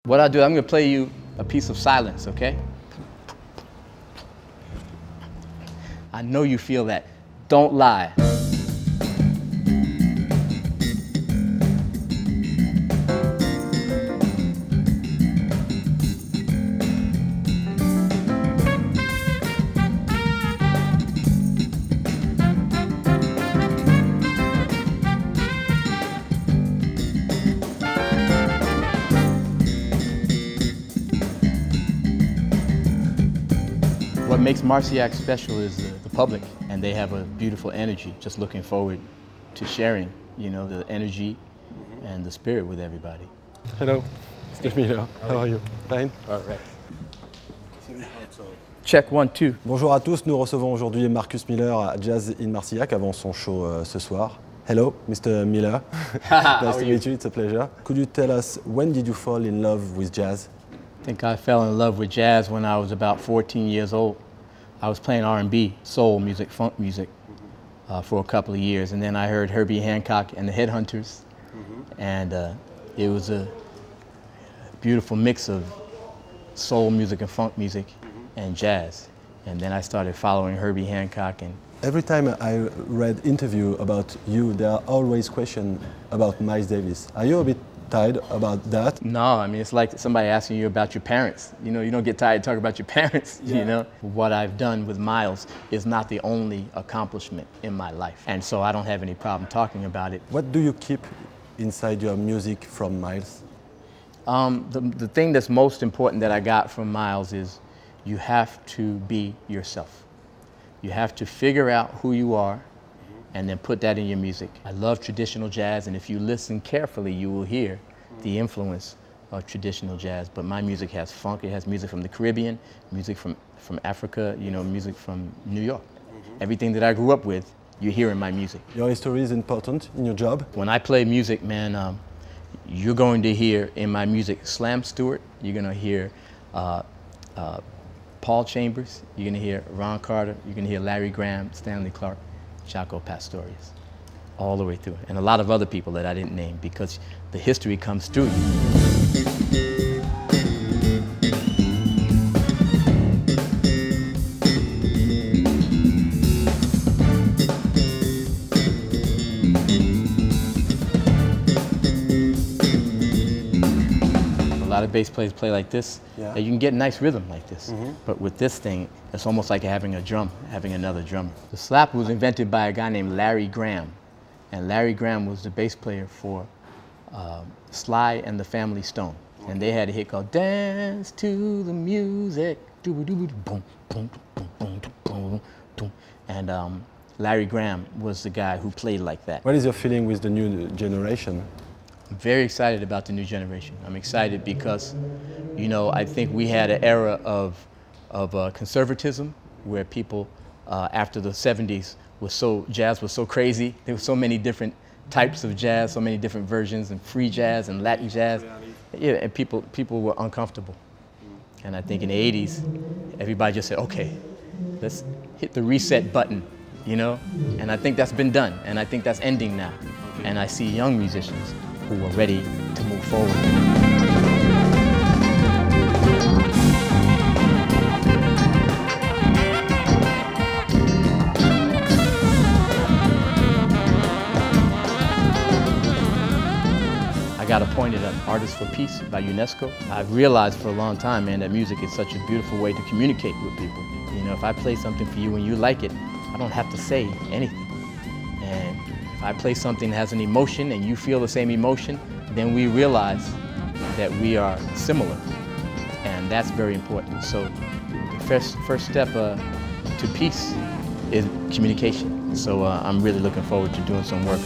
What I'll do, I'm going to play you a piece of silence, okay? I know you feel that. Don't lie. What makes Marciac special is the public, and they have a beautiful energy. Just looking forward to sharing, you know, the energy and the spirit with everybody. Hello, Mr. Miller. How are you? Fine? All right. Check 1, 2. Bonjour à tous, nous recevons aujourd'hui Marcus Miller à Jazz in Marcillac avant son show ce soir. Hello, Mr. Miller. Nice to meet you, it's a pleasure. Could you tell us, when did you fall in love with jazz? I think I fell in love with jazz when I was about 14 years old. I was playing R&B, soul music, funk music for a couple of years, and then I heard Herbie Hancock and the Headhunters, and it was a beautiful mix of soul music and funk music and jazz. And then I started following Herbie Hancock. And every time I read interview about you, there are always questions about Miles Davis. Are you a bit tired about that? No, I mean, it's like somebody asking you about your parents. You know, you don't get tired talking about your parents, you know? What I've done with Miles is not the only accomplishment in my life. And so I don't have any problem talking about it. What do you keep inside your music from Miles? The thing that's most important that I got from Miles is you have to be yourself. You have to figure out who you are and then put that in your music. I love traditional jazz, and if you listen carefully, you will hear the influence of traditional jazz. But my music has funk, it has music from the Caribbean, music from Africa, you know, music from New York. Everything that I grew up with, you hear in my music. Your history is important in your job? When I play music, man, you're going to hear in my music Slam Stewart, you're going to hear Paul Chambers, you're going to hear Ron Carter, you're going to hear Larry Graham, Stanley Clarke, Jaco Pastorius, all the way through, and a lot of other people that I didn't name because the history comes through you. A lot of bass players play like this. You can get nice rhythm like this. But with this thing, it's almost like having a drum, having another drummer. The slap was invented by a guy named Larry Graham. And Larry Graham was the bass player for Sly and the Family Stone. And they had a hit called Dance to the Music. And Larry Graham was the guy who played like that. What is your feeling with the new generation? I'm very excited about the new generation. I'm excited because, you know, I think we had an era of conservatism where people after the 70s jazz was so crazy. There were so many different types of jazz, so many different versions, and free jazz and Latin jazz. Yeah, and people were uncomfortable. And I think in the 80s, everybody just said, okay, let's hit the reset button, you know? And I think that's been done, and I think that's ending now. And I see young musicians who are ready to move forward. I got appointed an Artist for Peace by UNESCO. I've realized for a long time, man, that music is such a beautiful way to communicate with people. You know, if I play something for you and you like it, I don't have to say anything. And if I play something that has an emotion and you feel the same emotion, then we realize that we are similar. And that's very important. So the first step to peace is communication. So I'm really looking forward to doing some work.